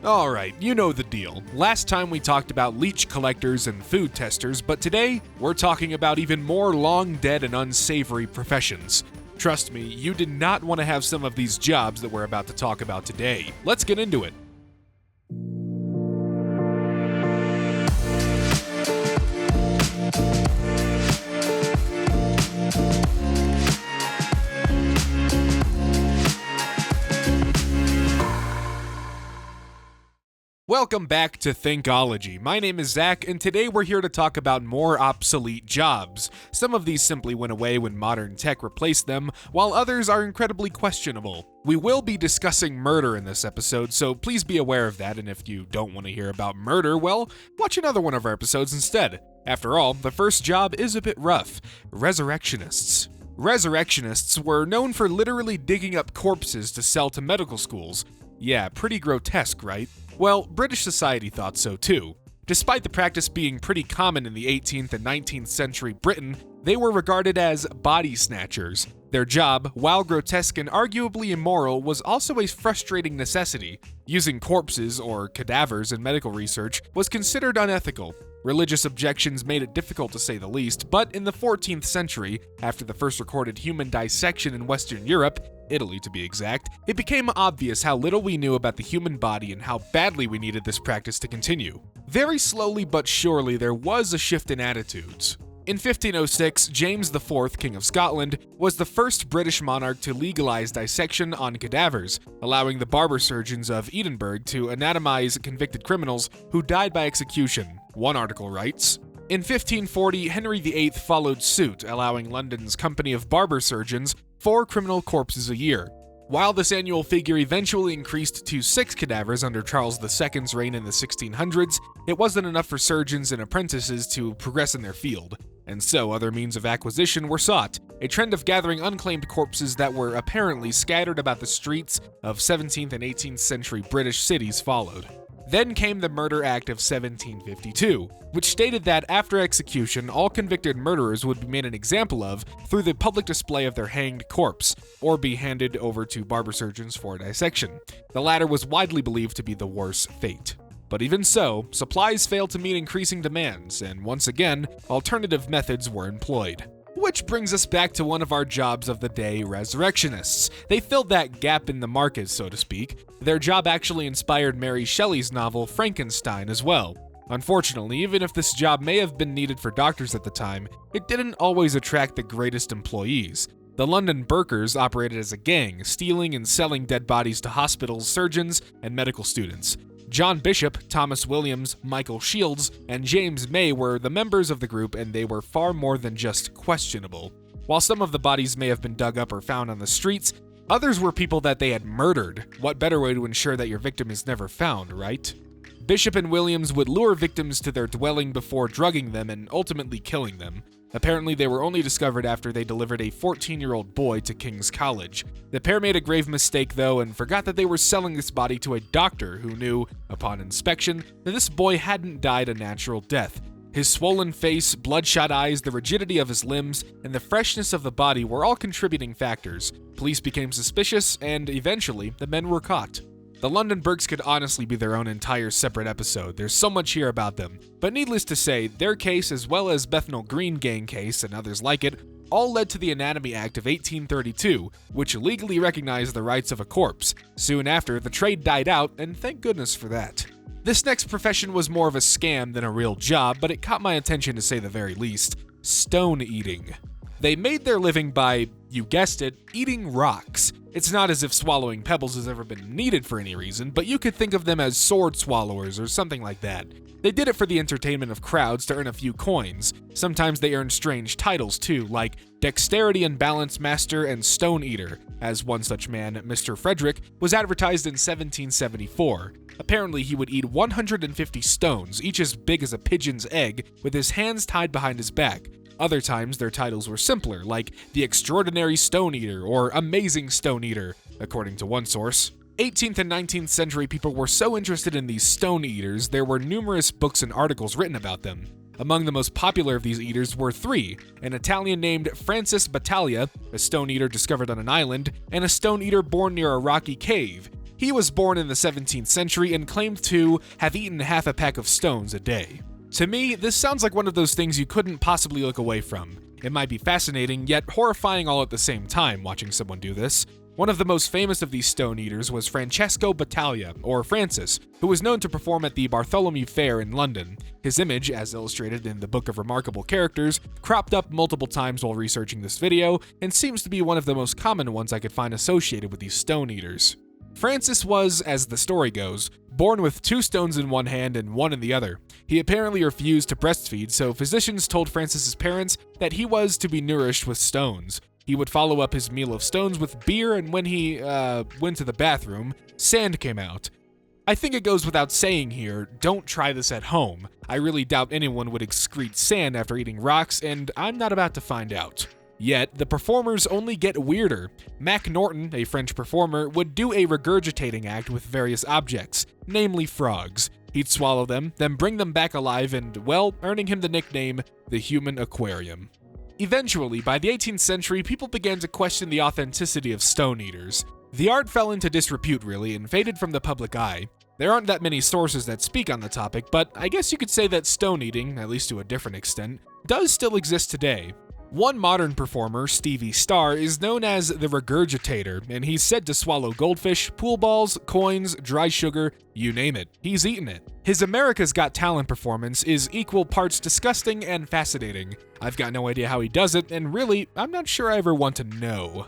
Alright, you know the deal. Last time we talked about leech collectors and food testers, but today we're talking about even more long dead and unsavory professions. Trust me, you did not want to have some of these jobs that we're about to talk about today. Let's get into it. Welcome back to Thinkology. My name is Zach, and today we're here to talk about more obsolete jobs. Some of these simply went away when modern tech replaced them, while others are incredibly questionable. We will be discussing murder in this episode, so please be aware of that, and if you don't want to hear about murder, well, watch another one of our episodes instead. After all, the first job is a bit rough: resurrectionists. Resurrectionists were known for literally digging up corpses to sell to medical schools. Yeah, pretty grotesque, right? Well, British society thought so too. Despite the practice being pretty common in the 18th and 19th century Britain, they were regarded as body snatchers. Their job, while grotesque and arguably immoral, was also a frustrating necessity. Using corpses, or cadavers, in medical research was considered unethical. Religious objections made it difficult to say the least, but in the 14th century, after the first recorded human dissection in Western Europe, Italy to be exact, it became obvious how little we knew about the human body and how badly we needed this practice to continue. Very slowly but surely, there was a shift in attitudes. In 1506, James IV, King of Scotland, was the first British monarch to legalize dissection on cadavers, allowing the barber surgeons of Edinburgh to anatomize convicted criminals who died by execution, one article writes. In 1540, Henry VIII followed suit, allowing London's Company of Barber Surgeons 4 criminal corpses a year. While this annual figure eventually increased to 6 cadavers under Charles II's reign in the 1600s, it wasn't enough for surgeons and apprentices to progress in their field, and so other means of acquisition were sought. A trend of gathering unclaimed corpses that were apparently scattered about the streets of 17th and 18th century British cities followed. Then came the Murder Act of 1752, which stated that after execution, all convicted murderers would be made an example of through the public display of their hanged corpse, or be handed over to barber surgeons for dissection. The latter was widely believed to be the worse fate. But even so, supplies failed to meet increasing demands, and once again, alternative methods were employed. Which brings us back to one of our jobs of the day, resurrectionists. They filled that gap in the market, so to speak. Their job actually inspired Mary Shelley's novel Frankenstein as well. Unfortunately, even if this job may have been needed for doctors at the time, it didn't always attract the greatest employees. The London Burkers operated as a gang, stealing and selling dead bodies to hospitals, surgeons, and medical students. John Bishop, Thomas Williams, Michael Shields, and James May were the members of the group, and they were far more than just questionable. While some of the bodies may have been dug up or found on the streets, others were people that they had murdered. What better way to ensure that your victim is never found, right? Bishop and Williams would lure victims to their dwelling before drugging them and ultimately killing them. Apparently, they were only discovered after they delivered a 14-year-old boy to King's College. The pair made a grave mistake, though, and forgot that they were selling this body to a doctor who knew, upon inspection, that this boy hadn't died a natural death. His swollen face, bloodshot eyes, the rigidity of his limbs, and the freshness of the body were all contributing factors. Police became suspicious, and eventually, the men were caught. The London Burkes could honestly be their own entire separate episode. There's so much here about them. But needless to say, their case, as well as Bethnal Green gang case and others like it, all led to the Anatomy Act of 1832, which legally recognized the rights of a corpse. Soon after, the trade died out, and thank goodness for that. This next profession was more of a scam than a real job, but it caught my attention to say the very least: stone eating. They made their living by, you guessed it, eating rocks. It's not as if swallowing pebbles has ever been needed for any reason, but you could think of them as sword swallowers or something like that. They did it for the entertainment of crowds to earn a few coins. Sometimes they earned strange titles too, like Dexterity and Balance Master and Stone Eater, as one such man, Mr. Frederick, was advertised in 1774. Apparently, he would eat 150 stones, each as big as a pigeon's egg, with his hands tied behind his back. Other times, their titles were simpler, like The Extraordinary Stone Eater or Amazing Stone Eater, according to one source. 18th and 19th century people were so interested in these stone eaters, there were numerous books and articles written about them. Among the most popular of these eaters were 3, an Italian named Francis Battaglia, a stone eater discovered on an island, and a stone eater born near a rocky cave. He was born in the 17th century and claimed to have eaten half a pack of stones a day. To me, this sounds like one of those things you couldn't possibly look away from. It might be fascinating, yet horrifying all at the same time watching someone do this. One of the most famous of these stone eaters was Francesco Battaglia, or Francis, who was known to perform at the Bartholomew Fair in London. His image, as illustrated in the Book of Remarkable Characters, cropped up multiple times while researching this video, and seems to be one of the most common ones I could find associated with these stone eaters. Francis was, as the story goes, born with 2 stones in one hand and 1 in the other. He apparently refused to breastfeed, so physicians told Francis's parents that he was to be nourished with stones. He would follow up his meal of stones with beer, and when he went to the bathroom, sand came out. I think it goes without saying here, don't try this at home. I really doubt anyone would excrete sand after eating rocks, and I'm not about to find out. Yet, the performers only get weirder. Mac Norton, a French performer, would do a regurgitating act with various objects, namely frogs. He'd swallow them, then bring them back alive and, well, earning him the nickname, the Human Aquarium. Eventually, by the 18th century, people began to question the authenticity of stone eaters. The art fell into disrepute, really, and faded from the public eye. There aren't that many sources that speak on the topic, but I guess you could say that stone eating, at least to a different extent, does still exist today. One modern performer, Stevie Starr, is known as the Regurgitator, and he's said to swallow goldfish, pool balls, coins, dry sugar, you name it. He's eaten it. His America's Got Talent performance is equal parts disgusting and fascinating. I've got no idea how he does it, and really, I'm not sure I ever want to know.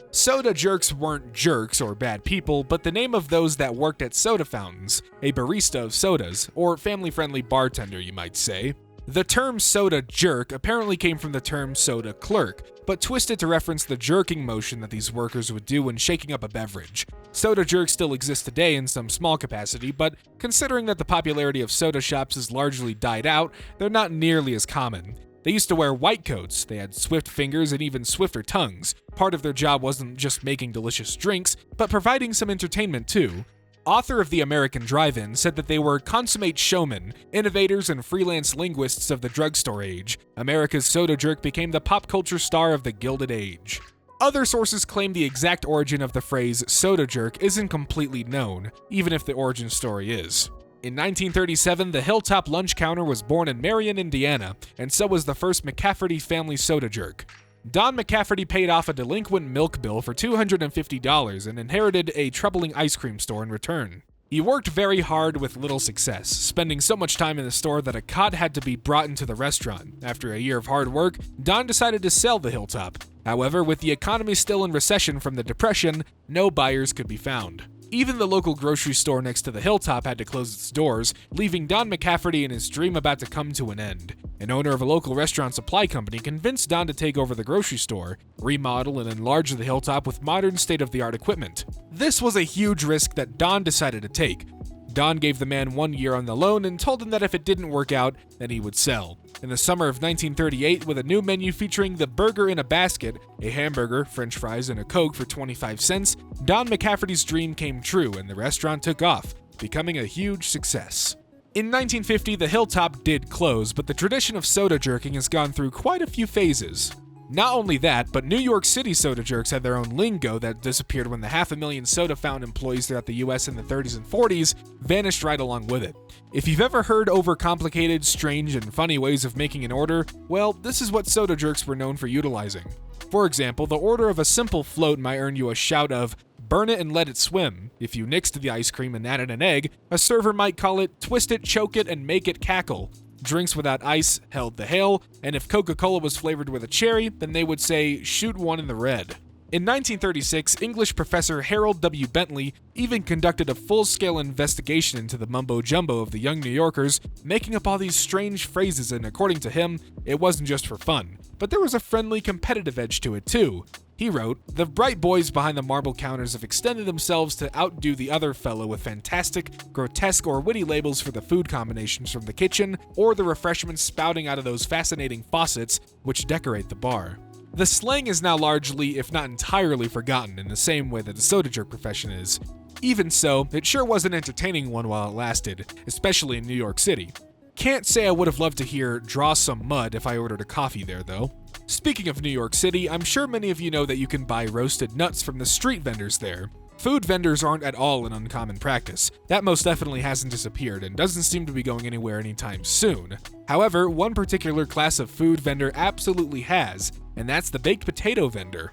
Soda jerks weren't jerks or bad people, but the name of those that worked at soda fountains, a barista of sodas, or family-friendly bartender, you might say. The term soda jerk apparently came from the term soda clerk, but twisted to reference the jerking motion that these workers would do when shaking up a beverage. Soda jerks still exist today in some small capacity, but considering that the popularity of soda shops has largely died out, they're not nearly as common. They used to wear white coats, they had swift fingers and even swifter tongues. Part of their job wasn't just making delicious drinks, but providing some entertainment too. Author of The American Drive-In said that they were consummate showmen, innovators, and freelance linguists of the drugstore age. America's soda jerk became the pop culture star of the Gilded Age. Other sources claim the exact origin of the phrase soda jerk isn't completely known, even if the origin story is. In 1937, the Hilltop Lunch Counter was born in Marion, Indiana, and so was the first McCafferty family soda jerk. Don McCafferty paid off a delinquent milk bill for $250 and inherited a troubling ice cream store in return. He worked very hard with little success, spending so much time in the store that a cot had to be brought into the restaurant. After a year of hard work, Don decided to sell the Hilltop. However, with the economy still in recession from the Depression, no buyers could be found. Even the local grocery store next to the Hilltop had to close its doors, leaving Don McCafferty and his dream about to come to an end. An owner of a local restaurant supply company convinced Don to take over the grocery store, remodel and enlarge the Hilltop with modern state-of-the-art equipment. This was a huge risk that Don decided to take. Don gave the man 1 year on the loan and told him that if it didn't work out, then he would sell. In the summer of 1938, with a new menu featuring the burger in a basket, a hamburger, french fries, and a Coke for 25 cents, Don McCafferty's dream came true and the restaurant took off, becoming a huge success. In 1950, the Hilltop did close, but the tradition of soda jerking has gone through quite a few phases. Not only that, but New York City soda jerks had their own lingo that disappeared when the 500,000 soda fountain employees throughout the US in the 30s and 40s vanished right along with it. If you've ever heard overcomplicated, strange, and funny ways of making an order, well, this is what soda jerks were known for utilizing. For example, the order of a simple float might earn you a shout of, "Burn it and let it swim." If you nixed the ice cream and added an egg, a server might call it, "Twist it, choke it, and make it cackle." Drinks without ice held the hail, and if Coca-Cola was flavored with a cherry, then they would say, "Shoot one in the red." In 1936, English professor Harold W. Bentley even conducted a full-scale investigation into the mumbo-jumbo of the young New Yorkers, making up all these strange phrases, and according to him, it wasn't just for fun. But there was a friendly, competitive edge to it too. He wrote, "The bright boys behind the marble counters have extended themselves to outdo the other fellow with fantastic, grotesque, or witty labels for the food combinations from the kitchen, or the refreshments spouting out of those fascinating faucets which decorate the bar." The slang is now largely, if not entirely, forgotten in the same way that the soda jerk profession is. Even so, it sure was an entertaining one while it lasted, especially in New York City. Can't say I would have loved to hear "draw some mud" if I ordered a coffee there, though. Speaking of New York City, I'm sure many of you know that you can buy roasted nuts from the street vendors there. Food vendors aren't at all an uncommon practice. That most definitely hasn't disappeared and doesn't seem to be going anywhere anytime soon. However, one particular class of food vendor absolutely has, and that's the baked potato vendor.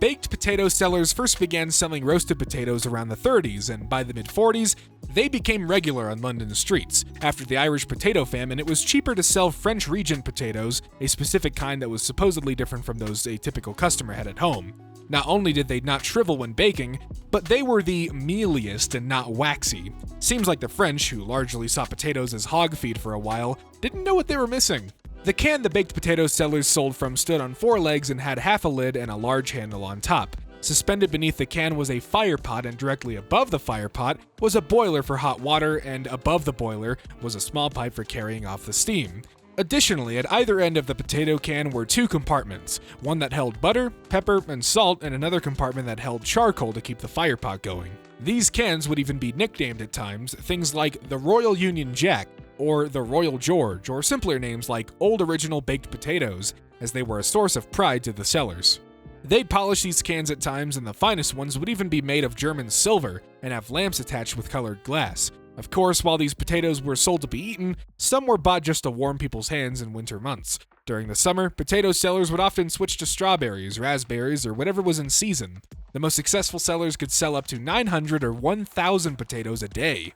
Baked potato sellers first began selling roasted potatoes around the 30s, and by the mid-40s, they became regular on London streets. After the Irish potato famine, it was cheaper to sell French Regent potatoes, a specific kind that was supposedly different from those a typical customer had at home. Not only did they not shrivel when baking, but they were the mealiest and not waxy. Seems like the French, who largely saw potatoes as hog feed for a while, didn't know what they were missing. The can the baked potato sellers sold from stood on 4 legs and had half a lid and a large handle on top. Suspended beneath the can was a fire pot, and directly above the fire pot was a boiler for hot water, and above the boiler was a small pipe for carrying off the steam. Additionally, at either end of the potato can were 2 compartments, one that held butter, pepper, and salt, and another compartment that held charcoal to keep the fire pot going. These cans would even be nicknamed at times, things like the Royal Union Jack, or the Royal George, or simpler names like Old Original Baked Potatoes, as they were a source of pride to the sellers. They'd polish these cans at times, and the finest ones would even be made of German silver and have lamps attached with colored glass. Of course, while these potatoes were sold to be eaten, some were bought just to warm people's hands in winter months. During the summer, potato sellers would often switch to strawberries, raspberries, or whatever was in season. The most successful sellers could sell up to 900 or 1,000 potatoes a day.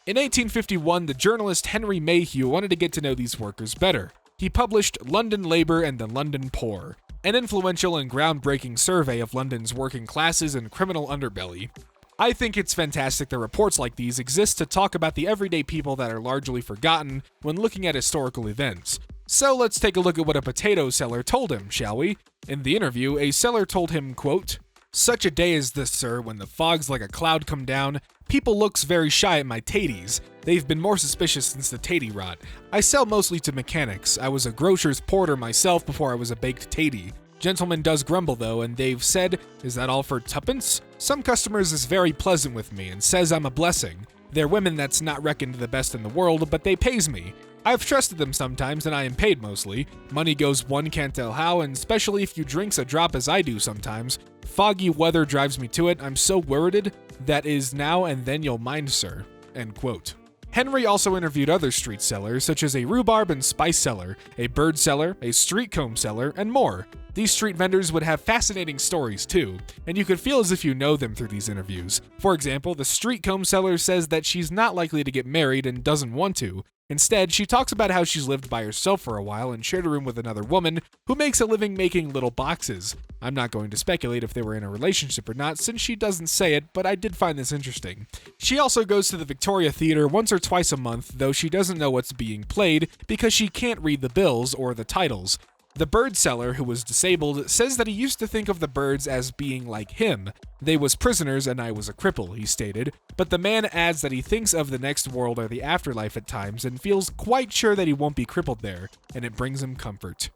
In 1851, the journalist Henry Mayhew wanted to get to know these workers better. He published London Labour and the London Poor, an influential and groundbreaking survey of London's working classes and criminal underbelly. I think it's fantastic that reports like these exist to talk about the everyday people that are largely forgotten when looking at historical events. So let's take a look at what a potato seller told him, shall we? In the interview, a seller told him, quote, "Such a day as this, sir, when the fogs like a cloud come down, people looks very shy at my taties. They've been more suspicious since the tatey rot. I sell mostly to mechanics. I was a grocer's porter myself before I was a baked tatey. Gentlemen does grumble though, and they've said, 'Is that all for tuppence?' Some customers is very pleasant with me and says I'm a blessing. They're women that's not reckoned the best in the world, but they pays me. I've trusted them sometimes, and I am paid mostly. Money goes one can't tell how, and especially if you drinks a drop as I do sometimes. Foggy weather drives me to it. I'm so worrited. That is now and then you'll mind, sir." End quote. Henry also interviewed other street sellers, such as a rhubarb and spice seller, a bird seller, a street comb seller, and more. These street vendors would have fascinating stories too, and you could feel as if you know them through these interviews. For example, the street comb seller says that she's not likely to get married and doesn't want to. Instead, she talks about how she's lived by herself for a while and shared a room with another woman who makes a living making little boxes. I'm not going to speculate if they were in a relationship or not, since she doesn't say it, but I did find this interesting. She also goes to the Victoria Theatre once or twice a month, though she doesn't know what's being played because she can't read the bills or the titles. The bird seller, who was disabled, says that he used to think of the birds as being like him. They was prisoners and I was a cripple, he stated. But the man adds that he thinks of the next world or the afterlife at times and feels quite sure that he won't be crippled there, and it brings him comfort.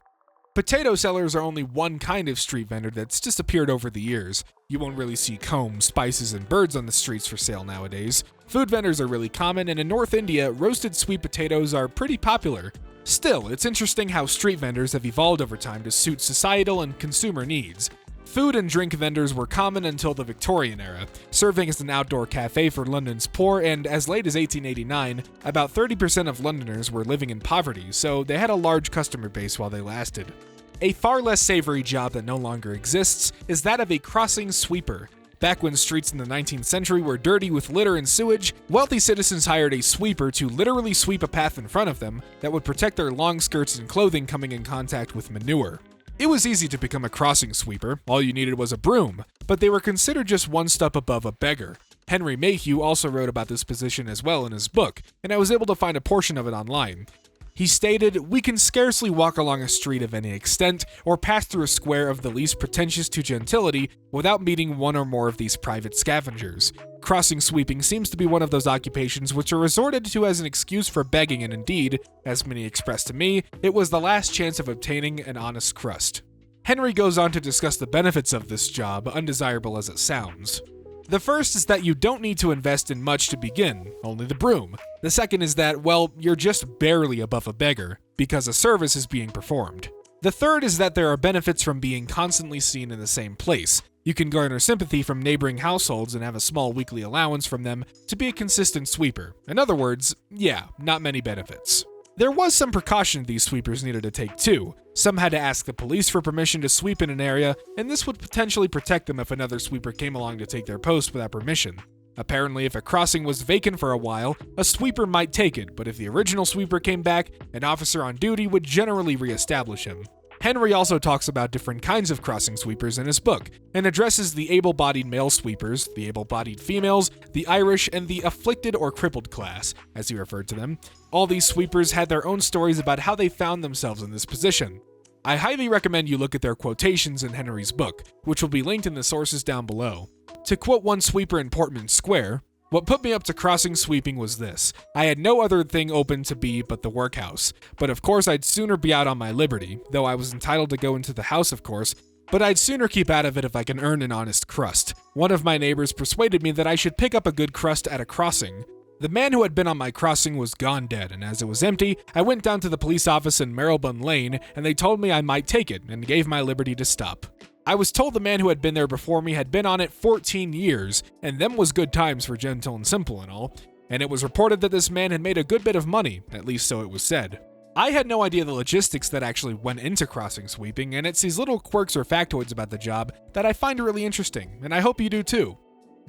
Potato sellers are only one kind of street vendor that's disappeared over the years. You won't really see combs, spices, and birds on the streets for sale nowadays. Food vendors are really common, and in North India, roasted sweet potatoes are pretty popular. Still, it's interesting how street vendors have evolved over time to suit societal and consumer needs. Food and drink vendors were common until the Victorian era, serving as an outdoor cafe for London's poor, and as late as 1889, about 30% of Londoners were living in poverty, so they had a large customer base while they lasted. A far less savory job that no longer exists is that of a crossing sweeper. Back when streets in the 19th century were dirty with litter and sewage, wealthy citizens hired a sweeper to literally sweep a path in front of them that would protect their long skirts and clothing coming in contact with manure. It was easy to become a crossing sweeper, all you needed was a broom, but they were considered just one step above a beggar. Henry Mayhew also wrote about this position as well in his book, and I was able to find a portion of it online. He stated, "We can scarcely walk along a street of any extent, or pass through a square of the least pretentious to gentility, without meeting one or more of these private scavengers. Crossing sweeping seems to be one of those occupations which are resorted to as an excuse for begging, and indeed, as many expressed to me, it was the last chance of obtaining an honest crust." Henry goes on to discuss the benefits of this job, undesirable as it sounds. The first is that you don't need to invest in much to begin, only the broom. The second is that, well, you're just barely above a beggar, because a service is being performed. The third is that there are benefits from being constantly seen in the same place. You can garner sympathy from neighboring households and have a small weekly allowance from them to be a consistent sweeper. In other words, yeah, not many benefits. There was some precaution these sweepers needed to take too. Some had to ask the police for permission to sweep in an area, and this would potentially protect them if another sweeper came along to take their post without permission. Apparently, if a crossing was vacant for a while, a sweeper might take it, but if the original sweeper came back, an officer on duty would generally re-establish him. Henry also talks about different kinds of crossing sweepers in his book, and addresses the able-bodied male sweepers, the able-bodied females, the Irish, and the afflicted or crippled class, as he referred to them. All these sweepers had their own stories about how they found themselves in this position. I highly recommend you look at their quotations in Henry's book, which will be linked in the sources down below. To quote one sweeper in Portman Square, "What put me up to crossing sweeping was this. I had no other thing open to be but the workhouse. But of course I'd sooner be out on my liberty, though I was entitled to go into the house of course, but I'd sooner keep out of it if I can earn an honest crust. One of my neighbors persuaded me that I should pick up a good crust at a crossing. The man who had been on my crossing was gone dead, and as it was empty, I went down to the police office in Marylebone Lane, and they told me I might take it, and gave my liberty to stop. I was told the man who had been there before me had been on it 14 years, and them was good times for gentle and simple and all, and it was reported that this man had made a good bit of money, at least so it was said. I had no idea the logistics that actually went into crossing sweeping, and it's these little quirks or factoids about the job that I find really interesting, and I hope you do too.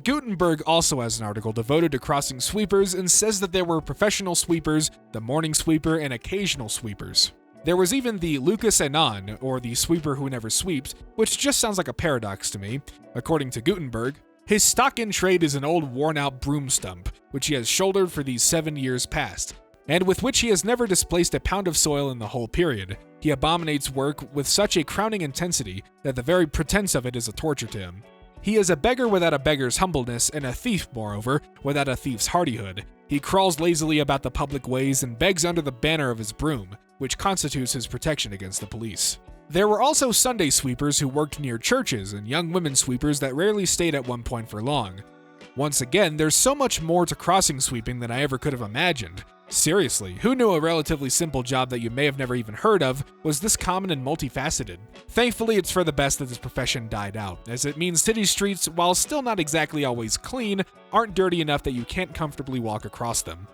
Gutenberg also has an article devoted to crossing sweepers and says that there were professional sweepers, the morning sweeper, and occasional sweepers. There was even the Lucas Anon, or the sweeper who never sweeps, which just sounds like a paradox to me. According to Gutenberg, his stock in trade is an old worn-out broom stump, which he has shouldered for these 7 years past, and with which he has never displaced a pound of soil in the whole period. He abominates work with such a crowning intensity that the very pretense of it is a torture to him. He is a beggar without a beggar's humbleness, and a thief, moreover, without a thief's hardihood. He crawls lazily about the public ways and begs under the banner of his broom, which constitutes his protection against the police. There were also Sunday sweepers who worked near churches, and young women sweepers that rarely stayed at one point for long. Once again, there's so much more to crossing sweeping than I ever could have imagined. Seriously, who knew a relatively simple job that you may have never even heard of was this common and multifaceted? Thankfully, it's for the best that this profession died out, as it means city streets, while still not exactly always clean, aren't dirty enough that you can't comfortably walk across them.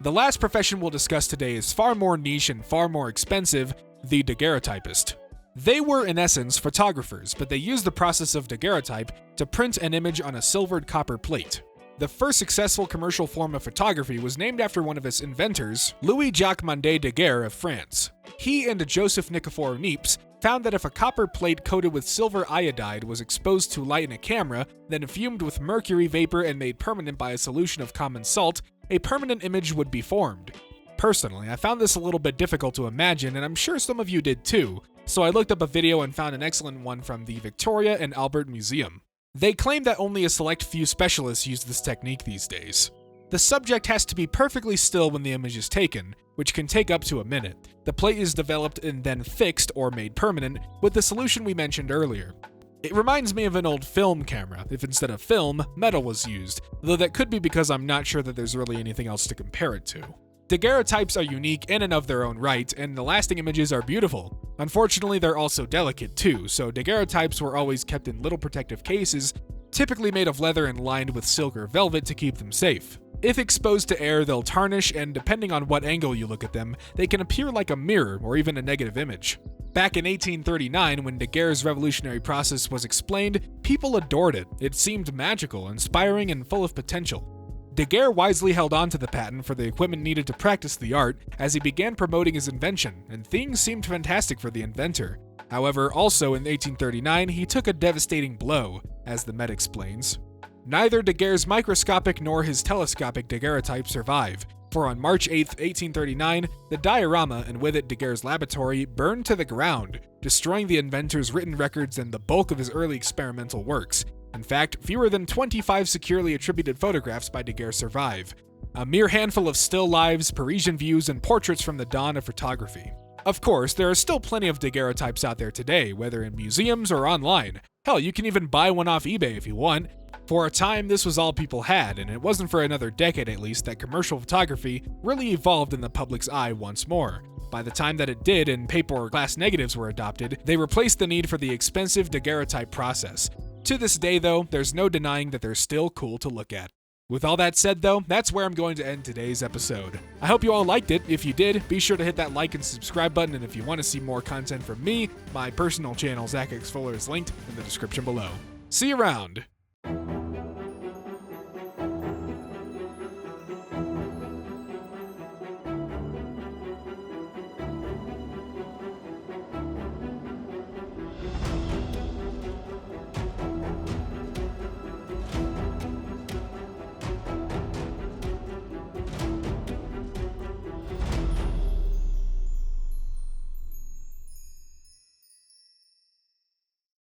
The last profession we'll discuss today is far more niche and far more expensive, the daguerreotypist. They were, in essence, photographers, but they used the process of daguerreotype to print an image on a silvered copper plate. The first successful commercial form of photography was named after one of its inventors, Louis-Jacques Mandé Daguerre of France. He and Joseph Nicephore Niepce found that if a copper plate coated with silver iodide was exposed to light in a camera, then fumed with mercury vapor and made permanent by a solution of common salt, a permanent image would be formed. Personally, I found this a little bit difficult to imagine, and I'm sure some of you did too, so I looked up a video and found an excellent one from the Victoria and Albert Museum. They claim that only a select few specialists use this technique these days. The subject has to be perfectly still when the image is taken, which can take up to a minute. The plate is developed and then fixed or made permanent with the solution we mentioned earlier. It reminds me of an old film camera, if instead of film, metal was used, though that could be because I'm not sure that there's really anything else to compare it to. Daguerreotypes are unique in and of their own right, and the lasting images are beautiful. Unfortunately, they're also delicate too, so daguerreotypes were always kept in little protective cases, typically made of leather and lined with silk or velvet to keep them safe. If exposed to air, they'll tarnish, and depending on what angle you look at them, they can appear like a mirror or even a negative image. Back in 1839, when Daguerre's revolutionary process was explained, people adored it. It seemed magical, inspiring, and full of potential. Daguerre wisely held on to the patent for the equipment needed to practice the art as he began promoting his invention, and things seemed fantastic for the inventor. However, also in 1839, he took a devastating blow, as the Met explains. Neither Daguerre's microscopic nor his telescopic daguerreotype survive, for on March 8, 1839, the diorama and with it Daguerre's laboratory burned to the ground, destroying the inventor's written records and the bulk of his early experimental works. In fact, fewer than 25 securely attributed photographs by Daguerre survive. A mere handful of still lives, Parisian views, and portraits from the dawn of photography. Of course, there are still plenty of daguerreotypes out there today, whether in museums or online. Hell, you can even buy one off eBay if you want. For a time, this was all people had, and it wasn't for another decade at least that commercial photography really evolved in the public's eye once more. By the time that it did and paper or glass negatives were adopted, they replaced the need for the expensive daguerreotype process. To this day, though, there's no denying that they're still cool to look at. With all that said, though, that's where I'm going to end today's episode. I hope you all liked it. If you did, be sure to hit that like and subscribe button, and if you want to see more content from me, my personal channel, Zach X Fuller, is linked in the description below. See you around!